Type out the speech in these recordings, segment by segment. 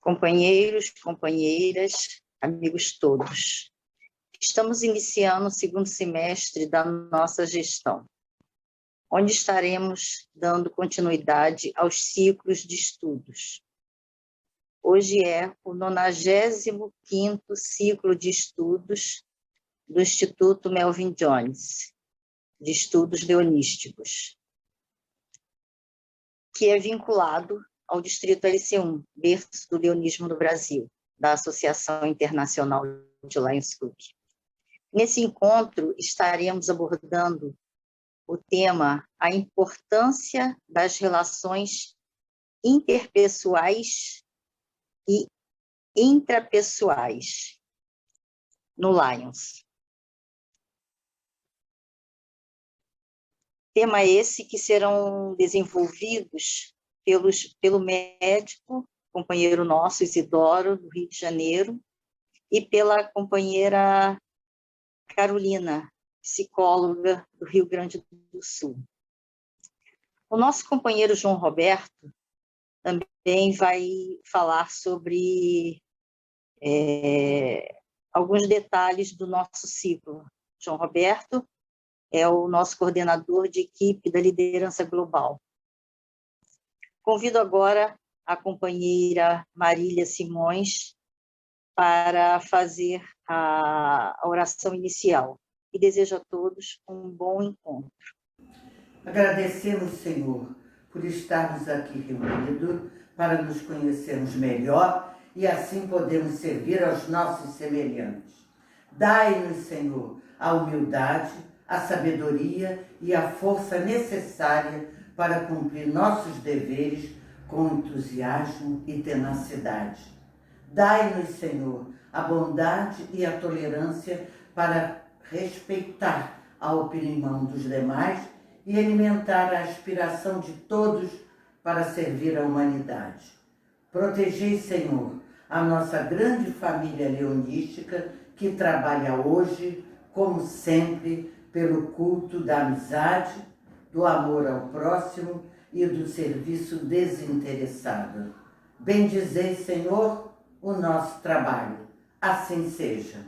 Companheiros, companheiras, amigos todos. Estamos iniciando o segundo semestre da nossa gestão, onde estaremos dando continuidade aos ciclos de estudos. Hoje é o 95º ciclo de estudos do Instituto Melvin Jones, de Estudos Leonísticos, que é vinculado ao Distrito LC1, berço do leonismo no Brasil, da Associação Internacional de Lions Club. Nesse encontro, estaremos abordando o tema a importância das relações interpessoais e intrapessoais no Lions. Tema esse que serão desenvolvidos pelo médico, companheiro nosso, Isidoro, do Rio de Janeiro, e pela companheira Carolina, psicóloga do Rio Grande do Sul. O nosso companheiro João Roberto também vai falar sobre alguns detalhes do nosso ciclo. João Roberto é o nosso coordenador de equipe da liderança global. Convido agora a companheira Marília Simões para fazer a oração inicial. E desejo a todos um bom encontro. Agradecemos, Senhor, por estarmos aqui reunidos para nos conhecermos melhor e assim podermos servir aos nossos semelhantes. Dai-nos, Senhor, a humildade, a sabedoria e a força necessária para cumprir nossos deveres com entusiasmo e tenacidade. Dai-nos, Senhor, a bondade e a tolerância para respeitar a opinião dos demais e alimentar a aspiração de todos para servir a humanidade. Protegei, Senhor, a nossa grande família leonística que trabalha hoje, como sempre, pelo culto da amizade, do amor ao próximo e do serviço desinteressado. Bendizei, Senhor, o nosso trabalho. Assim seja.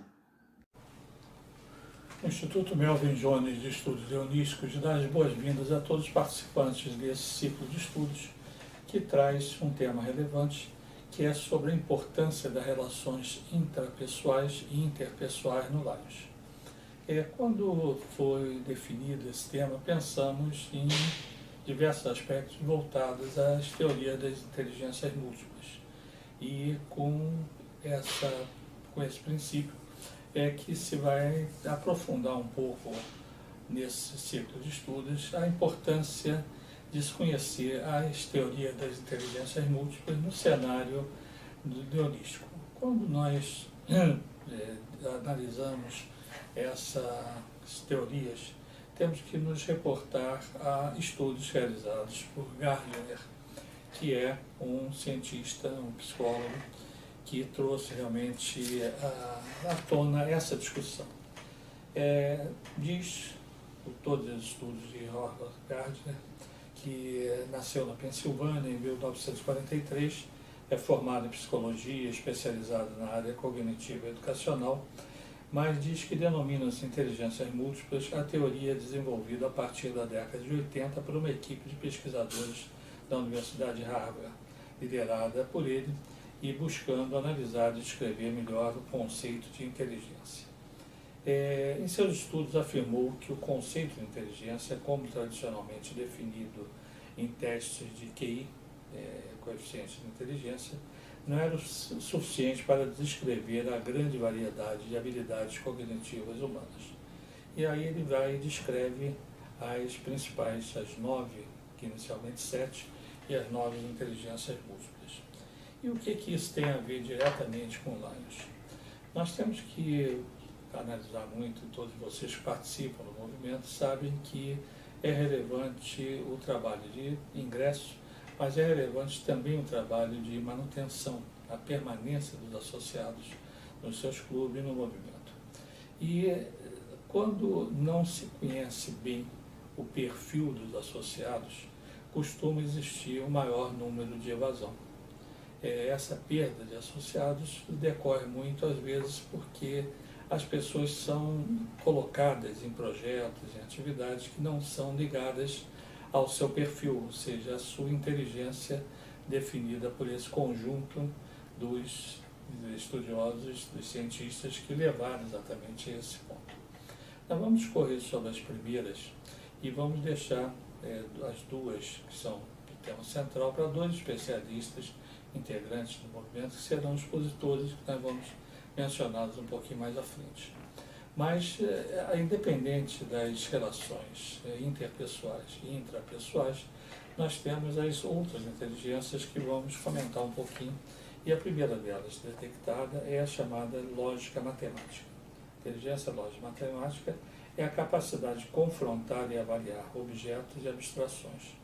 O Instituto Melvin Jones de Estudos Leonísticos dá as boas-vindas a todos os participantes desse ciclo de estudos, que traz um tema relevante, que é sobre a importância das relações intrapessoais e interpessoais no Lions. Quando foi definido esse tema, pensamos em diversos aspectos voltados às teorias das inteligências múltiplas. E com esse princípio é que se vai aprofundar um pouco nesse ciclo de estudos a importância de se conhecer as teorias das inteligências múltiplas no cenário leonístico. Quando nós analisamos essas teorias, temos que nos reportar a estudos realizados por Gardner, que é um cientista, um psicólogo, que trouxe realmente à tona essa discussão. Diz, por todos os estudos de Robert Gardner, que nasceu na Pensilvânia em 1943, é formado em psicologia, especializado na área cognitiva e educacional, mas diz que denomina-se inteligências múltiplas a teoria desenvolvida a partir da década de 80 por uma equipe de pesquisadores da Universidade de Harvard, liderada por ele, e buscando analisar e descrever melhor o conceito de inteligência. Em seus estudos afirmou que o conceito de inteligência, como tradicionalmente definido em testes de QI, coeficiente de inteligência, não era o suficiente para descrever a grande variedade de habilidades cognitivas humanas. E aí ele vai e descreve as principais, as 9, que inicialmente 7, e as 9 inteligências múltiplas. E o que isso tem a ver diretamente com o Lions? Nós temos que analisar muito, todos vocês que participam do movimento sabem que é relevante o trabalho de ingresso, mas é relevante também o trabalho de manutenção, a permanência dos associados nos seus clubes e no movimento. E quando não se conhece bem o perfil dos associados, costuma existir um maior número de evasão. essa perda de associados decorre muito, às vezes, porque as pessoas são colocadas em projetos, em atividades que não são ligadas ao seu perfil, ou seja, a sua inteligência definida por esse conjunto dos estudiosos, dos cientistas que levaram exatamente a esse ponto. Nós vamos discorrer sobre as primeiras e vamos deixar as duas, que são do tema central, para dois especialistas integrantes do movimento, que serão os expositores, que nós vamos mencioná-los um pouquinho mais à frente. Mas, independente das relações interpessoais e intrapessoais, nós temos as outras inteligências que vamos comentar um pouquinho, e a primeira delas detectada é a chamada lógica matemática. Inteligência lógica matemática é a capacidade de confrontar e avaliar objetos e abstrações,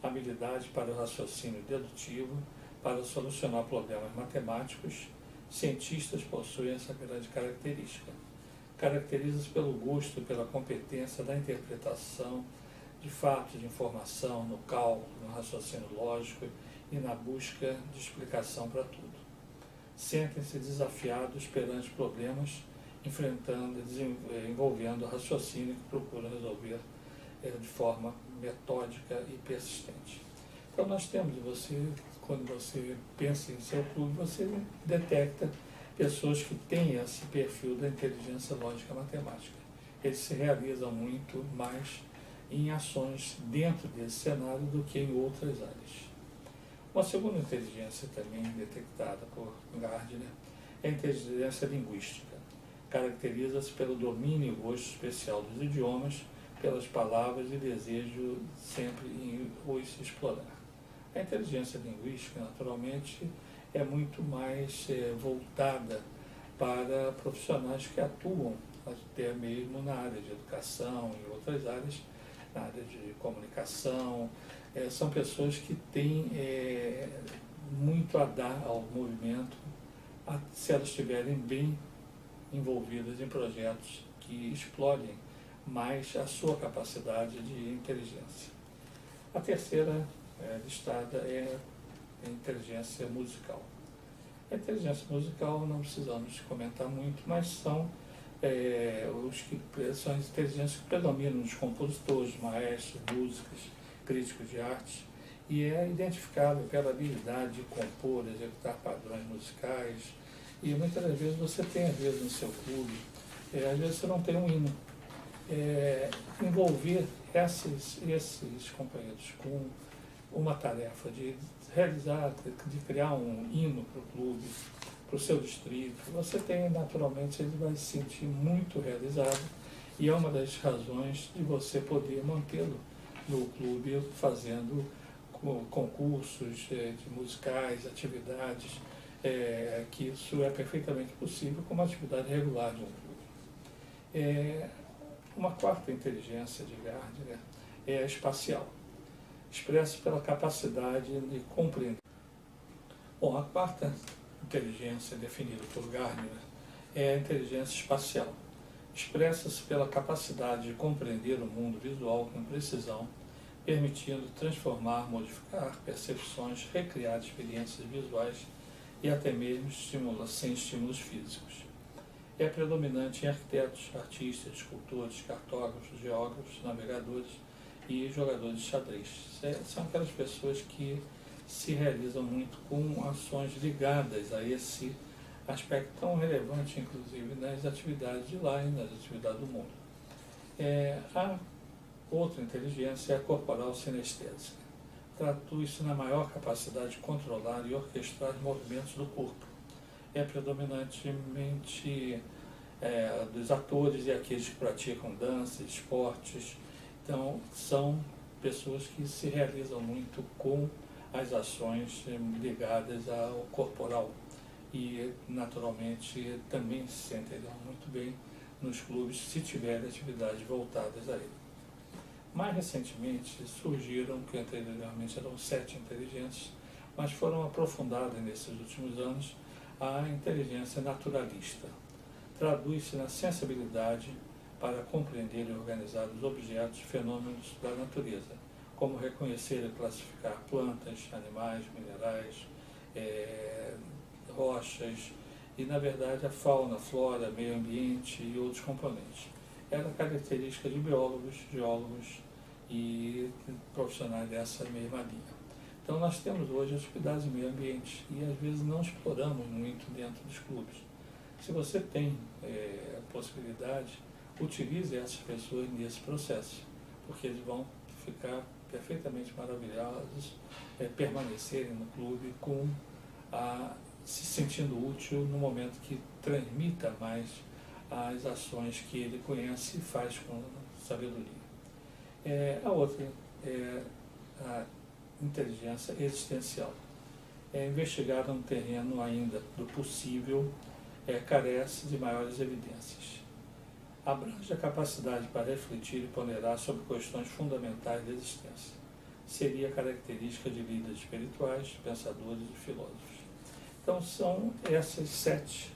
habilidade para o raciocínio dedutivo, para solucionar problemas matemáticos. Cientistas possuem essa grande característica. Caracteriza-se pelo gosto, pela competência da interpretação de fatos, de informação, no cálculo, no raciocínio lógico e na busca de explicação para tudo. Sentem-se desafiados perante problemas, enfrentando, envolvendo o raciocínio que procura resolver de forma metódica e persistente. Então nós temos, quando você pensa em seu clube, você detecta pessoas que têm esse perfil da inteligência lógica matemática. Eles se realizam muito mais em ações dentro desse cenário do que em outras áreas. Uma segunda inteligência também detectada por Gardner é a inteligência linguística. Caracteriza-se pelo domínio e gosto especial dos idiomas, pelas palavras e desejo sempre em os explorar. A inteligência linguística, naturalmente, é muito mais voltada para profissionais que atuam até mesmo na área de educação e outras áreas, na área de comunicação. São pessoas que têm muito a dar ao movimento se elas estiverem bem envolvidas em projetos que explorem mais a sua capacidade de inteligência. A terceira listada é a inteligência musical. A inteligência musical não precisamos comentar muito, mas são são as inteligências que predominam nos compositores, maestros, músicos, críticos de arte, e é identificável pela habilidade de compor, executar padrões musicais, e muitas das vezes você tem, às vezes, no seu clube, às vezes você não tem um hino. Envolver esses companheiros com uma tarefa de realizar, de criar um hino para o clube, para o seu distrito, você tem, naturalmente, ele vai se sentir muito realizado, e é uma das razões de você poder mantê-lo no clube, fazendo concursos de musicais, atividades, que isso é perfeitamente possível como atividade regular de um clube. Uma quarta inteligência de Gardner é a espacial, expressa pela capacidade de compreender. Bom, a quarta inteligência definida por Gardner é a inteligência espacial. Expressa-se pela capacidade de compreender o mundo visual com precisão, permitindo transformar, modificar percepções, recriar experiências visuais e até mesmo sem estímulos físicos. É predominante em arquitetos, artistas, escultores, cartógrafos, geógrafos, navegadores e jogadores de xadrez. São aquelas pessoas que se realizam muito com ações ligadas a esse aspecto tão relevante, inclusive, nas atividades de lá e nas atividades do mundo. A outra inteligência é a corporal sinestésica. Traduz-se na maior capacidade de controlar e orquestrar os movimentos do corpo. É predominantemente dos atores e aqueles que praticam dança, esportes. Então, são pessoas que se realizam muito com as ações ligadas ao corporal e, naturalmente, também se sentirão muito bem nos clubes se tiverem atividades voltadas a ele. Mais recentemente surgiram, que anteriormente eram 7 inteligências, mas foram aprofundadas nesses últimos anos, a inteligência naturalista. Traduz-se na sensibilidade para compreender e organizar os objetos e fenômenos da natureza, como reconhecer e classificar plantas, animais, minerais, rochas e, na verdade, a fauna, flora, meio ambiente e outros componentes. Era característica de biólogos, geólogos e profissionais dessa mesma linha. Então, nós temos hoje atividades em meio ambiente e, às vezes, não exploramos muito dentro dos clubes. Se você tem possibilidade, utilize essas pessoas nesse processo, porque eles vão ficar perfeitamente maravilhosos, permanecerem no clube se sentindo útil no momento que transmita mais as ações que ele conhece e faz com sabedoria. A outra é a inteligência existencial. Investigada no terreno ainda do possível, carece de maiores evidências. Abrange a capacidade para refletir e ponderar sobre questões fundamentais da existência. Seria característica de líderes espirituais, pensadores e filósofos. Então, são essas 7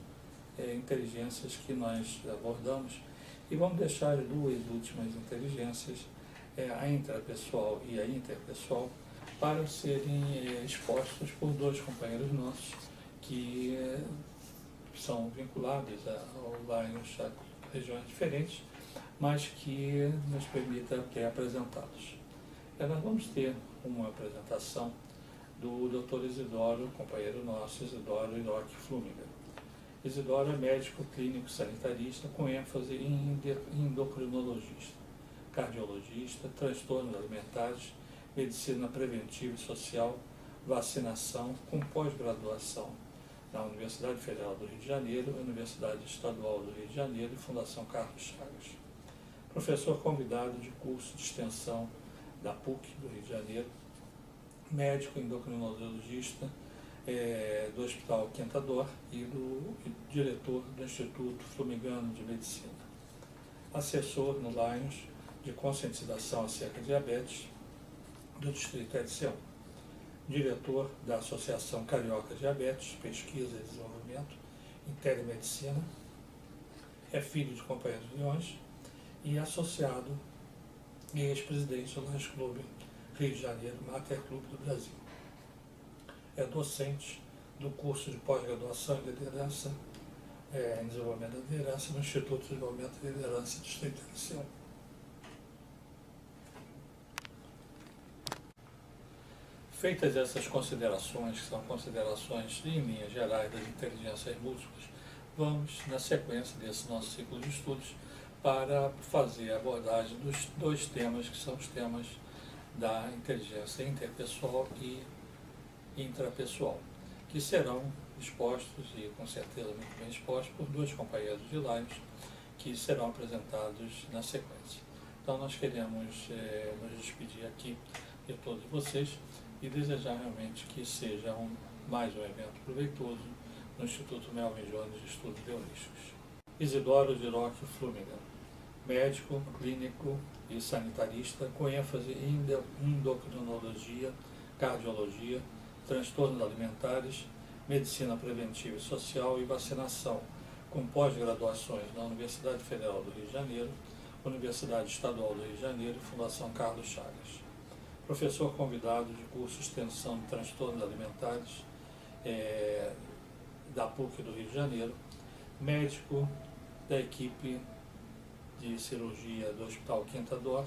inteligências que nós abordamos e vamos deixar as 2 últimas inteligências, a intrapessoal e a interpessoal, para serem expostos por 2 companheiros nossos que são vinculados ao Lions a regiões diferentes, mas que nos permita apresentá-los. Nós vamos ter uma apresentação do Dr. Isidoro, companheiro nosso, Isidoro Iroque Flúmiga. Isidoro é médico clínico sanitarista com ênfase em endocrinologista, cardiologista, transtornos alimentares, medicina preventiva e social, vacinação, com pós-graduação na Universidade Federal do Rio de Janeiro, Universidade Estadual do Rio de Janeiro e Fundação Carlos Chagas. Professor convidado de curso de extensão da PUC do Rio de Janeiro, médico endocrinologista do Hospital Quinta D'Or e diretor do Instituto Flumigano de Medicina. Assessor no Lions de conscientização acerca de diabetes do Distrito EDC1. Diretor da Associação Carioca Diabetes, Pesquisa e Desenvolvimento em Telemedicina. É filho de companheiros de Leões e associado e ex-presidente do Lions Clube Rio de Janeiro, Mater Clube do Brasil. É docente do curso de pós-graduação em liderança, em desenvolvimento da liderança no Instituto de Desenvolvimento da Liderança do Distrito EDC1. Feitas essas considerações, que são considerações em linhas gerais das inteligências múltiplas, vamos, na sequência desse nosso ciclo de estudos, para fazer a abordagem dos 2 temas, que são os temas da inteligência interpessoal e intrapessoal, que serão expostos, e com certeza muito bem expostos, por 2 companheiros de Lions, que serão apresentados na sequência. Então, nós queremos nos despedir aqui de todos vocês e desejar realmente que seja mais um evento proveitoso no Instituto Melvin Jones de Estudos Bionísticos. Isidoro Iroque Flúmiga, médico, clínico e sanitarista com ênfase em endocrinologia, cardiologia, transtornos alimentares, medicina preventiva e social e vacinação, com pós-graduações na Universidade Federal do Rio de Janeiro, Universidade Estadual do Rio de Janeiro e Fundação Carlos Chagas. Professor convidado de curso de extensão de transtornos alimentares da PUC do Rio de Janeiro, médico da equipe de cirurgia do Hospital Quinta D'Or,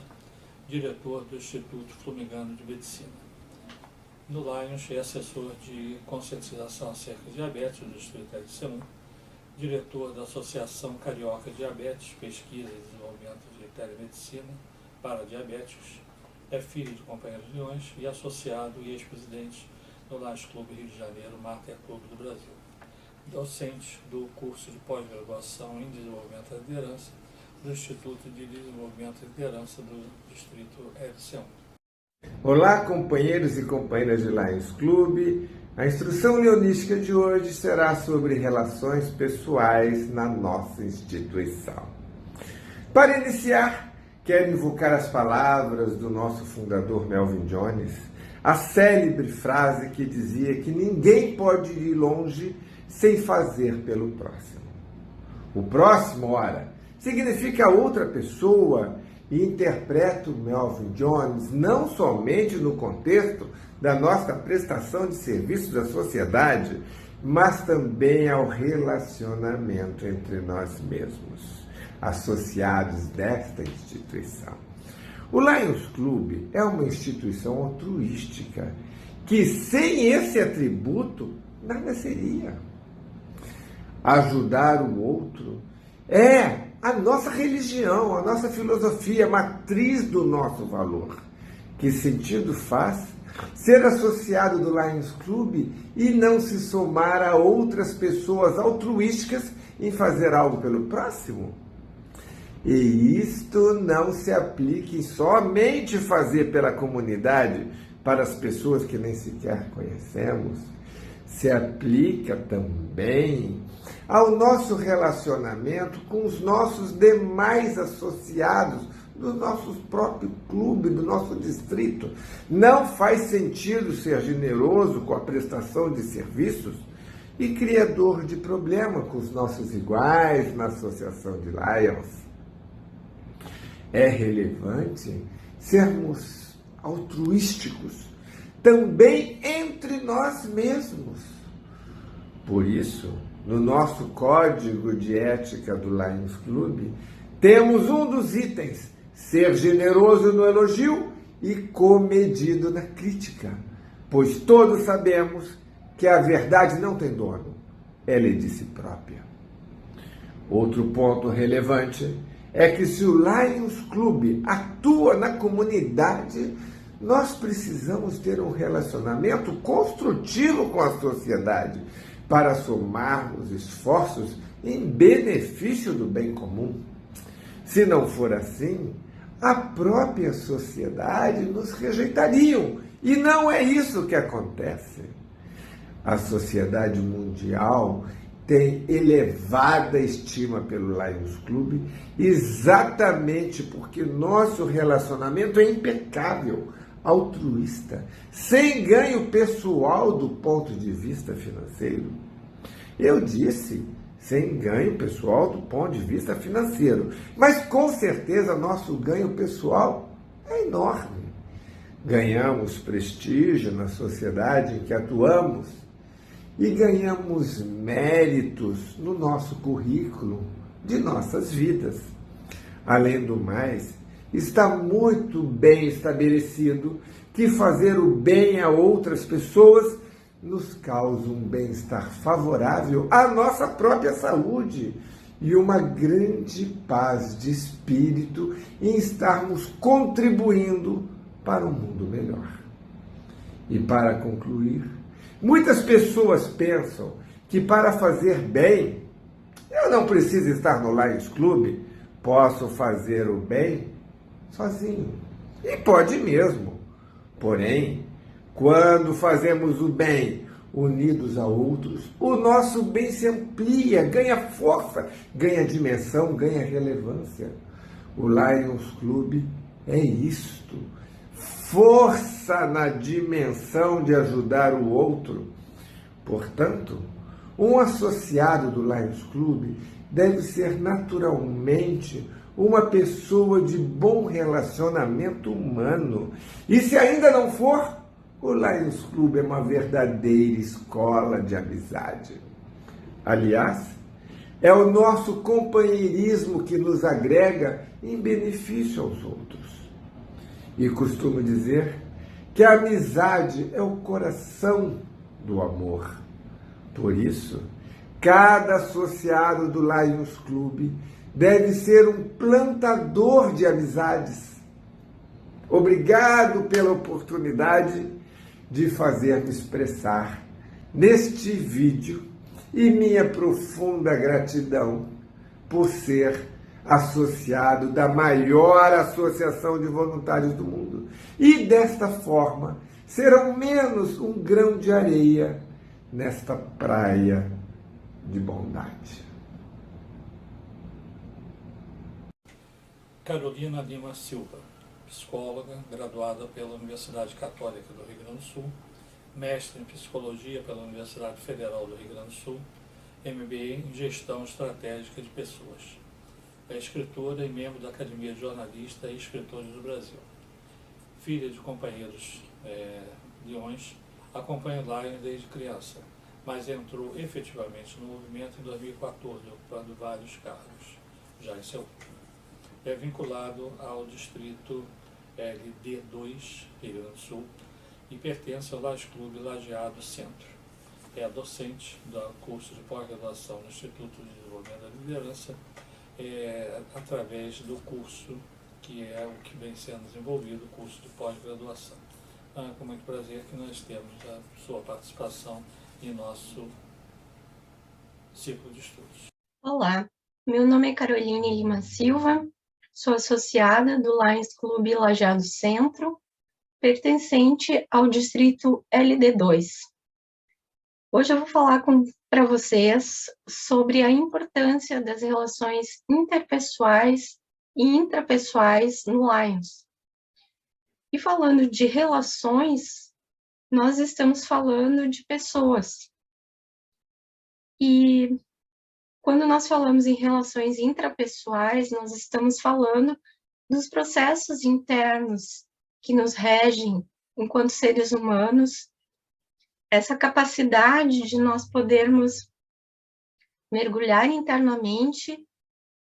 diretor do Instituto Flumigano de Medicina. No Lions é assessor de conscientização acerca de diabetes do Distrito EDC1, diretor da Associação Carioca Diabetes, Pesquisa e Desenvolvimento de Telemedicina para Diabéticos, é filho de companheiros de Leões e associado e ex-presidente do Lions Clube Rio de Janeiro, Mater Clube do Brasil. Docente do curso de pós-graduação em Desenvolvimento da Liderança do Instituto de Desenvolvimento da Liderança do Distrito EDC1. Olá, companheiros e companheiras de Lions Clube. A instrução leonística de hoje será sobre relações pessoais na nossa instituição. Para iniciar, quero invocar as palavras do nosso fundador Melvin Jones, a célebre frase que dizia que ninguém pode ir longe sem fazer pelo próximo. O próximo, ora, significa outra pessoa e interpreto Melvin Jones não somente no contexto da nossa prestação de serviços à sociedade, mas também ao relacionamento entre nós mesmos, associados desta instituição. O Lions Club é uma instituição altruística que, sem esse atributo, nada seria. Ajudar o outro é a nossa religião, a nossa filosofia, a matriz do nosso valor. Que sentido faz ser associado do Lions Club e não se somar a outras pessoas altruísticas em fazer algo pelo próximo? E isto não se aplique em somente fazer pela comunidade, para as pessoas que nem sequer conhecemos, se aplica também ao nosso relacionamento com os nossos demais associados, do nosso próprio clube, do nosso distrito. Não faz sentido ser generoso com a prestação de serviços e criador de problema com os nossos iguais na associação de Lions. É relevante sermos altruísticos também entre nós mesmos. Por isso, no nosso código de ética do Lions Club, temos um dos itens: ser generoso no elogio e comedido na crítica, pois todos sabemos que a verdade não tem dono, ela é de si própria. Outro ponto relevante é que se o Lions Club atua na comunidade, nós precisamos ter um relacionamento construtivo com a sociedade para somarmos esforços em benefício do bem comum. Se não for assim, a própria sociedade nos rejeitariam, e não é isso que acontece. A sociedade mundial tem elevada estima pelo Lions Club exatamente porque nosso relacionamento é impecável, altruísta, sem ganho pessoal do ponto de vista financeiro. Eu disse, sem ganho pessoal do ponto de vista financeiro, mas com certeza nosso ganho pessoal é enorme. Ganhamos prestígio na sociedade em que atuamos e ganhamos méritos no nosso currículo de nossas vidas. Além do mais, está muito bem estabelecido que fazer o bem a outras pessoas nos causa um bem-estar favorável à nossa própria saúde e uma grande paz de espírito em estarmos contribuindo para um mundo melhor. E para concluir, muitas pessoas pensam que para fazer bem, eu não preciso estar no Lions Club, posso fazer o bem sozinho. E pode mesmo. Porém, quando fazemos o bem unidos a outros, o nosso bem se amplia, ganha força, ganha dimensão, ganha relevância. O Lions Club é isto: força na dimensão de ajudar o outro. Portanto, um associado do Lions Club deve ser naturalmente uma pessoa de bom relacionamento humano. E se ainda não for, o Lions Club é uma verdadeira escola de amizade. Aliás, é o nosso companheirismo que nos agrega em benefício aos outros. E costumo dizer que a amizade é o coração do amor. Por isso, cada associado do Lions Club deve ser um plantador de amizades. Obrigado pela oportunidade de fazer-me expressar neste vídeo e minha profunda gratidão por ser associado da maior associação de voluntários do mundo. E desta forma, ser ao menos um grão de areia nesta praia de bondade. Carolina Lima Silva, psicóloga, graduada pela Universidade Católica do Rio Grande do Sul, mestre em Psicologia pela Universidade Federal do Rio Grande do Sul, MBA em Gestão Estratégica de Pessoas. É escritora e membro da Academia de Jornalistas e Escritores do Brasil. Filha de companheiros leões, acompanha o Lions desde criança, mas entrou efetivamente no movimento em 2014, ocupando vários cargos, já em seu. É vinculado ao distrito LD2, Rio Grande do Sul, e pertence ao Lions Clube Lajeado Centro. É docente do curso de pós-graduação no Instituto de Desenvolvimento da Liderança, através do curso que é o que vem sendo desenvolvido, o curso de pós-graduação. Com muito prazer que nós temos a sua participação em nosso ciclo de estudos. Olá, meu nome é Caroline Lima Silva, sou associada do Lions Clube Lajeado Centro, pertencente ao distrito LD2. Hoje eu vou falar para vocês sobre a importância das relações interpessoais e intrapessoais no Lions. E falando de relações, nós estamos falando de pessoas. E quando nós falamos em relações intrapessoais, nós estamos falando dos processos internos que nos regem enquanto seres humanos, essa capacidade de nós podermos mergulhar internamente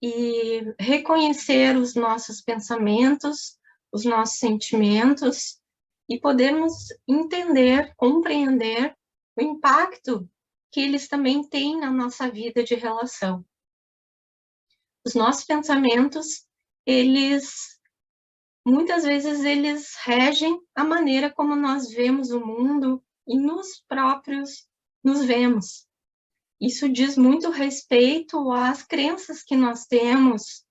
e reconhecer os nossos pensamentos, os nossos sentimentos e podermos entender, compreender o impacto que eles também têm na nossa vida de relação. Os nossos pensamentos, muitas vezes eles regem a maneira como nós vemos o mundo e nos próprios nos vemos. Isso diz muito respeito às crenças que nós temos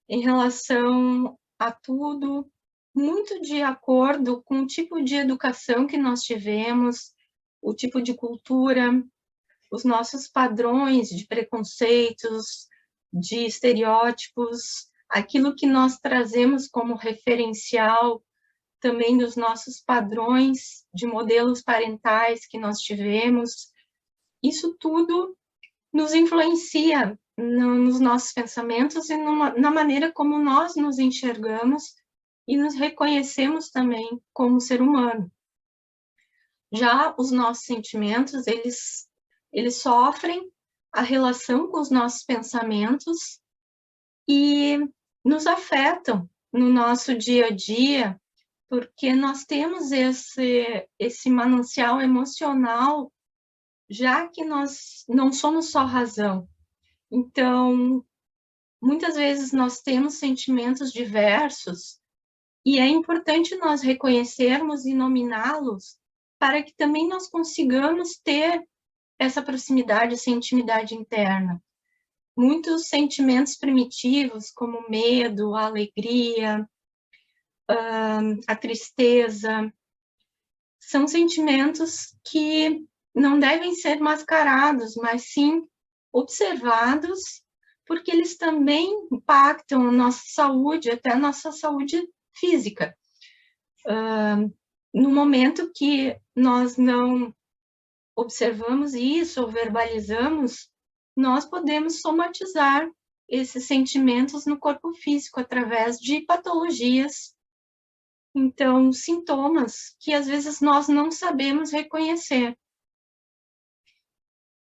em relação a tudo, muito de acordo com o tipo de educação que nós tivemos, o tipo de cultura, os nossos padrões de preconceitos, de estereótipos, aquilo que nós trazemos como referencial também dos nossos padrões de modelos parentais que nós tivemos. Isso tudo nos influencia nos nossos pensamentos e na maneira como nós nos enxergamos e nos reconhecemos também como ser humano. Já os nossos sentimentos, eles sofrem a relação com os nossos pensamentos e nos afetam no nosso dia a dia, porque nós temos esse manancial emocional, já que nós não somos só razão. Então, muitas vezes nós temos sentimentos diversos e é importante nós reconhecermos e nominá-los para que também nós consigamos ter essa proximidade, essa intimidade interna. Muitos sentimentos primitivos, como o medo, a alegria, a tristeza, são sentimentos que não devem ser mascarados, mas sim observados, porque eles também impactam a nossa saúde, até a nossa saúde física. No momento que nós não observamos isso ou verbalizamos, nós podemos somatizar esses sentimentos no corpo físico através de patologias. Então, sintomas que às vezes nós não sabemos reconhecer.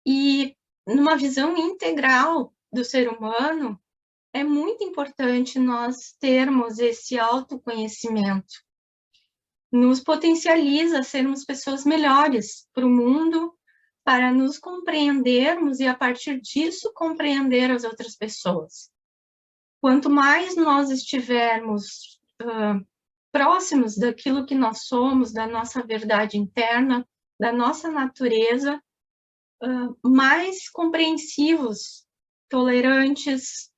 E numa visão integral do ser humano, é muito importante nós termos esse autoconhecimento. Nos potencializa a sermos pessoas melhores para o mundo, para nos compreendermos e, a partir disso, compreender as outras pessoas. Quanto mais nós estivermos próximos daquilo que nós somos, da nossa verdade interna, da nossa natureza, mais compreensivos, tolerantes,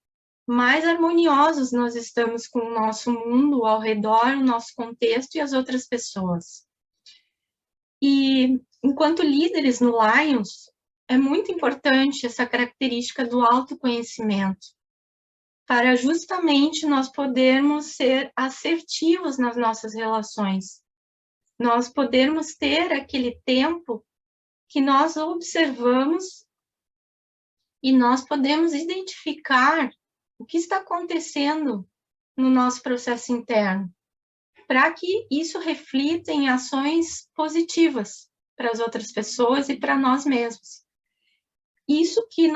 mais harmoniosos nós estamos com o nosso mundo ao redor, o nosso contexto e as outras pessoas. E, enquanto líderes no Lions, é muito importante essa característica do autoconhecimento, para justamente nós podermos ser assertivos nas nossas relações, nós podermos ter aquele tempo que nós observamos e nós podemos identificar o que está acontecendo no nosso processo interno, para que isso reflita em ações positivas para as outras pessoas e para nós mesmos. Isso que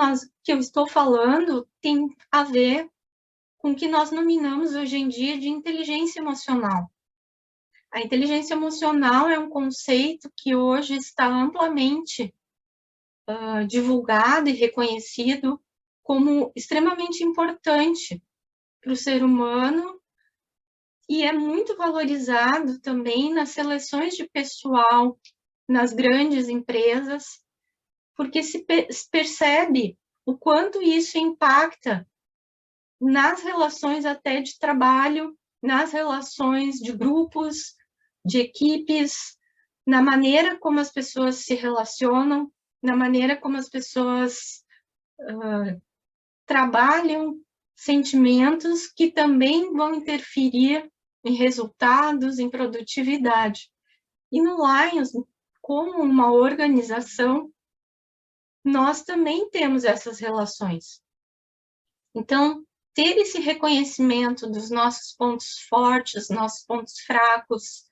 eu estou falando tem a ver com o que nós nominamos hoje em dia de inteligência emocional. A inteligência emocional é um conceito que hoje está amplamente divulgado e reconhecido como extremamente importante para o ser humano e é muito valorizado também nas seleções de pessoal, nas grandes empresas, porque se percebe o quanto isso impacta nas relações até de trabalho, nas relações de grupos, de equipes, na maneira como as pessoas se relacionam, na maneira como as pessoas trabalham sentimentos que também vão interferir em resultados, em produtividade. E no Lions, como uma organização, nós também temos essas relações. Então, ter esse reconhecimento dos nossos pontos fortes, nossos pontos fracos,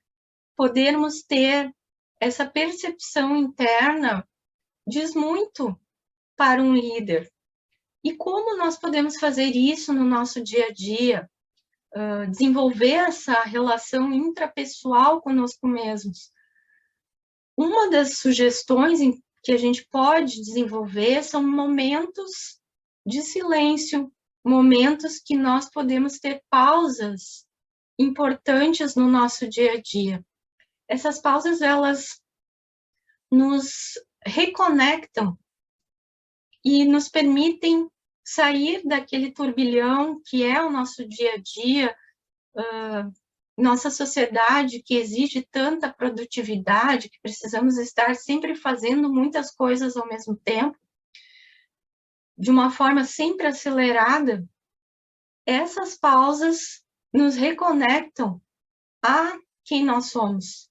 podermos ter essa percepção interna, diz muito para um líder. E como nós podemos fazer isso no nosso dia a dia? Desenvolver essa relação intrapessoal conosco mesmos. Uma das sugestões que a gente pode desenvolver são momentos de silêncio, momentos que nós podemos ter pausas importantes no nosso dia a dia. Essas pausas, elas nos reconectam e nos permitem sair daquele turbilhão que é o nosso dia a dia, nossa sociedade que exige tanta produtividade, que precisamos estar sempre fazendo muitas coisas ao mesmo tempo, de uma forma sempre acelerada. Essas pausas nos reconectam a quem nós somos.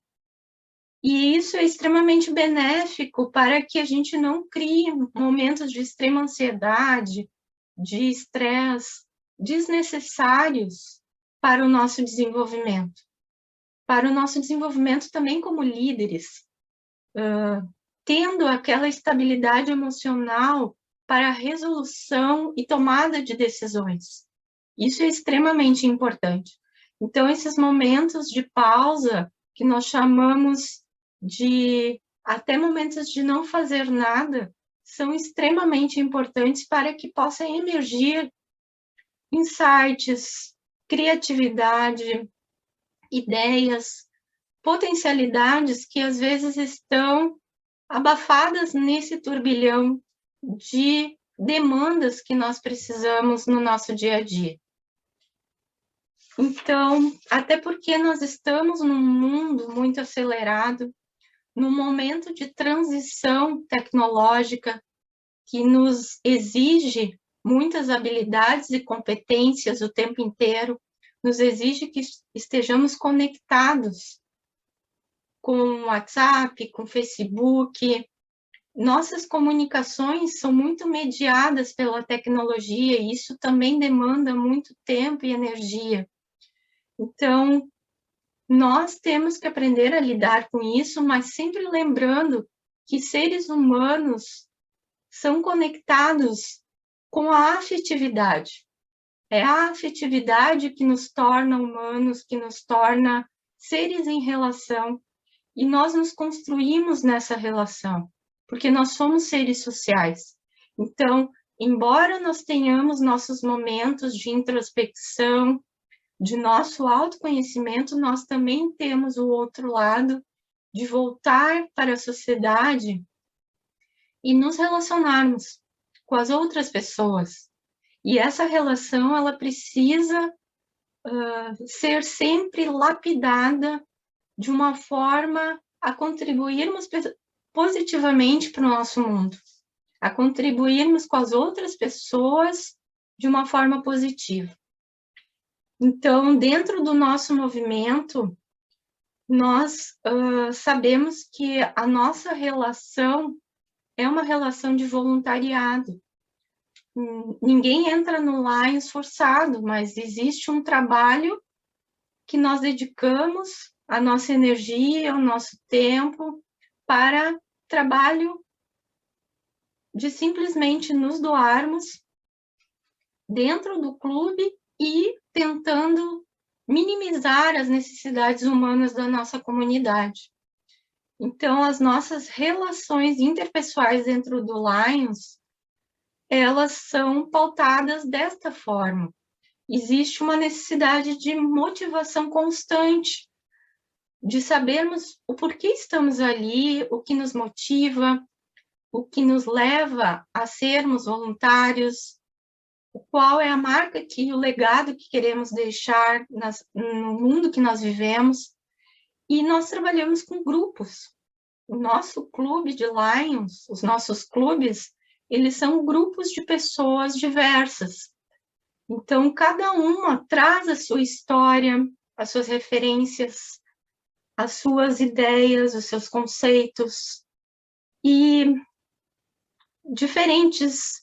E isso é extremamente benéfico para que a gente não crie momentos de extrema ansiedade, de estresse desnecessários para o nosso desenvolvimento. Para o nosso desenvolvimento também como líderes, tendo aquela estabilidade emocional para a resolução e tomada de decisões. Isso é extremamente importante. Então, esses momentos de pausa, que nós chamamos de até momentos de não fazer nada, são extremamente importantes para que possa emergir insights, criatividade, ideias, potencialidades que às vezes estão abafadas nesse turbilhão de demandas que nós precisamos no nosso dia a dia. Então, até porque nós estamos num mundo muito acelerado, num momento de transição tecnológica que nos exige muitas habilidades e competências o tempo inteiro, nos exige que estejamos conectados com o WhatsApp, com o Facebook. Nossas comunicações são muito mediadas pela tecnologia e isso também demanda muito tempo e energia. Então, nós temos que aprender a lidar com isso, mas sempre lembrando que seres humanos são conectados com a afetividade. É a afetividade que nos torna humanos, que nos torna seres em relação, e nós nos construímos nessa relação, porque nós somos seres sociais. Então, embora nós tenhamos nossos momentos de introspecção, de nosso autoconhecimento, nós também temos o outro lado de voltar para a sociedade e nos relacionarmos com as outras pessoas. E essa relação, ela precisa ser sempre lapidada de uma forma a contribuirmos positivamente para o nosso mundo, a contribuirmos com as outras pessoas de uma forma positiva. Então, dentro do nosso movimento, nós sabemos que a nossa relação é uma relação de voluntariado. ninguém entra no Lions forçado, mas existe um trabalho que nós dedicamos a nossa energia, o nosso tempo para trabalho de simplesmente nos doarmos dentro do clube e tentando minimizar as necessidades humanas da nossa comunidade. Então, as nossas relações interpessoais dentro do Lions, elas são pautadas desta forma. Existe uma necessidade de motivação constante, de sabermos o porquê estamos ali, o que nos motiva, o que nos leva a sermos voluntários, qual é a marca o legado que queremos deixar no mundo que nós vivemos. E nós trabalhamos com grupos. O nosso clube de Lions, os nossos clubes, eles são grupos de pessoas diversas. Então, cada uma traz a sua história, as suas referências, as suas ideias, os seus conceitos, e diferentes,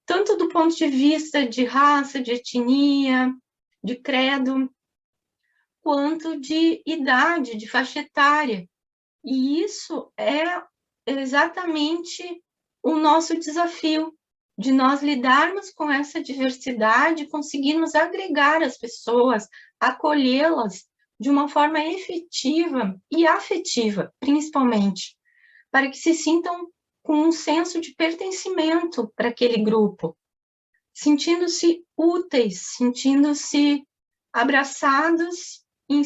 tanto do ponto de vista de raça, de etnia, de credo, quanto de idade, de faixa etária. E isso é exatamente o nosso desafio, de nós lidarmos com essa diversidade, conseguirmos agregar as pessoas, acolhê-las de uma forma efetiva e afetiva, principalmente, para que se sintam com um senso de pertencimento para aquele grupo, sentindo-se úteis, sentindo-se abraçados em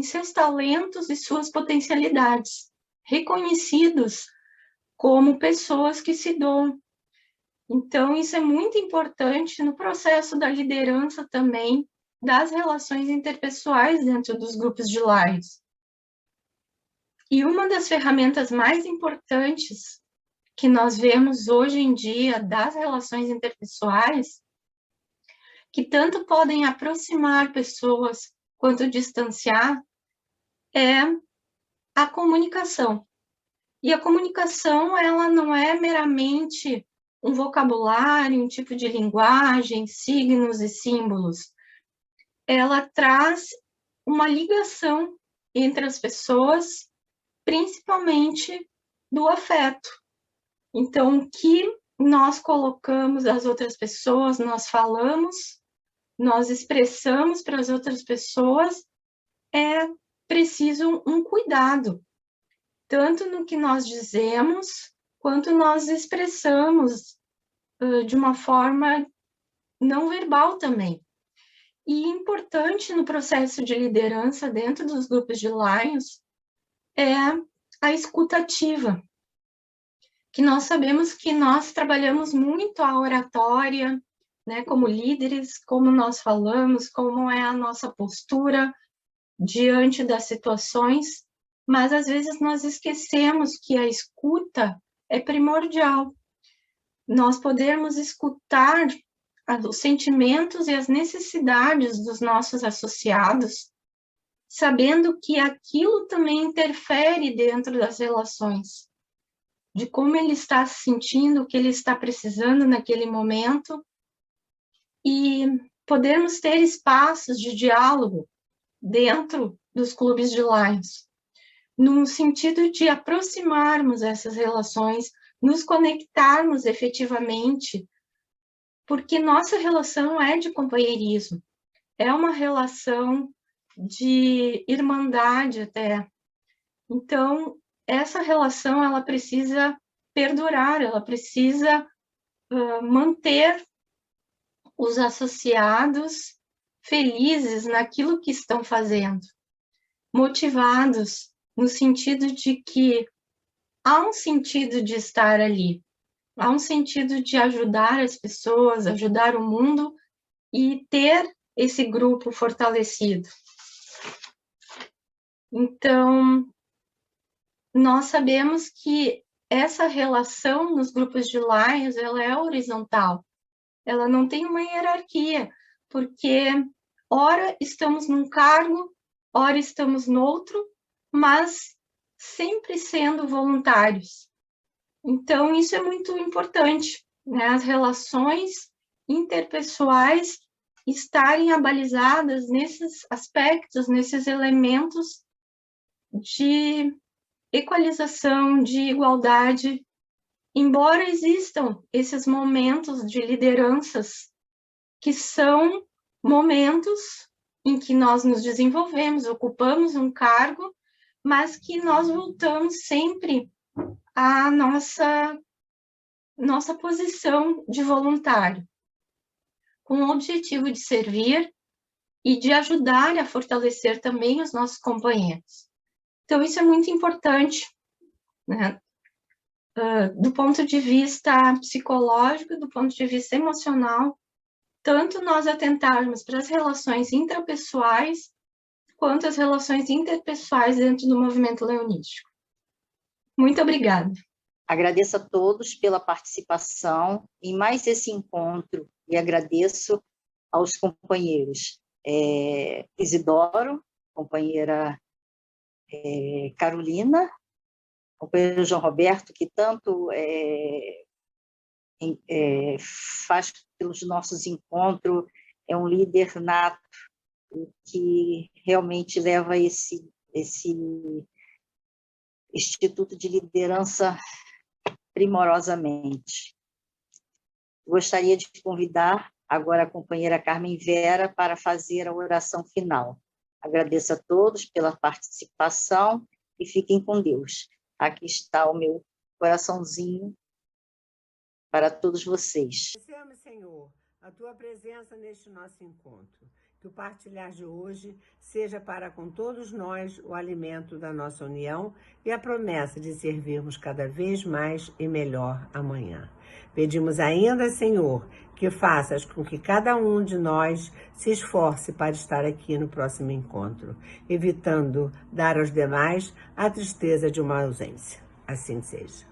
seus talentos e suas potencialidades, reconhecidos como pessoas que se doam. Então, isso é muito importante no processo da liderança também, das relações interpessoais dentro dos grupos de Lions. E uma das ferramentas mais importantes que nós vemos hoje em dia das relações interpessoais, que tanto podem aproximar pessoas quanto distanciar, é a comunicação. E a comunicação, ela não é meramente um vocabulário, um tipo de linguagem, signos e símbolos. Ela traz uma ligação entre as pessoas, principalmente do afeto. Então, o que nós colocamos às outras pessoas, nós falamos, nós expressamos para as outras pessoas, é preciso um cuidado, tanto no que nós dizemos, quanto nós expressamos de uma forma não verbal também. E importante no processo de liderança dentro dos grupos de Lions é a escuta ativa, que nós sabemos que nós trabalhamos muito a oratória, né, como líderes, como nós falamos, como é a nossa postura diante das situações, mas às vezes nós esquecemos que a escuta é primordial. Nós podemos escutar os sentimentos e as necessidades dos nossos associados, sabendo que aquilo também interfere dentro das relações, de como ele está se sentindo, o que ele está precisando naquele momento, e podermos ter espaços de diálogo dentro dos clubes de Lions, no sentido de aproximarmos essas relações, nos conectarmos efetivamente, porque nossa relação é de companheirismo, é uma relação de irmandade até. Então, essa relação, ela precisa perdurar, ela precisa manter os associados felizes naquilo que estão fazendo, motivados no sentido de que há um sentido de estar ali, há um sentido de ajudar as pessoas, ajudar o mundo e ter esse grupo fortalecido. Então, nós sabemos que essa relação nos grupos de Lions, ela é horizontal, ela não tem uma hierarquia, porque ora estamos num cargo, ora estamos noutro, mas sempre sendo voluntários. Então, isso é muito importante, né, as relações interpessoais estarem abalizadas nesses aspectos, nesses elementos de equalização, de igualdade, embora existam esses momentos de lideranças que são momentos em que nós nos desenvolvemos, ocupamos um cargo, mas que nós voltamos sempre à nossa posição de voluntário, com o objetivo de servir e de ajudar a fortalecer também os nossos companheiros. Então, isso é muito importante, né? Do ponto de vista psicológico, do ponto de vista emocional, tanto nós atentarmos para as relações intrapessoais, quanto as relações interpessoais dentro do movimento leonístico. Muito obrigada. Agradeço a todos pela participação em mais esse encontro e agradeço aos companheiros Isidoro, companheira Carolina, companheiro João Roberto, que tanto faz pelos nossos encontros, é um líder nato que realmente leva esse Instituto de Liderança primorosamente. Gostaria de convidar agora a companheira Carmen Vera para fazer a oração final. Agradeço a todos pela participação e fiquem com Deus. Aqui está o meu coraçãozinho para todos vocês. Agradecemos, Senhor, a Tua presença neste nosso encontro. Que o partilhar de hoje seja para com todos nós o alimento da nossa união e a promessa de servirmos cada vez mais e melhor amanhã. Pedimos ainda, Senhor, que faças com que cada um de nós se esforce para estar aqui no próximo encontro, evitando dar aos demais a tristeza de uma ausência. Assim seja.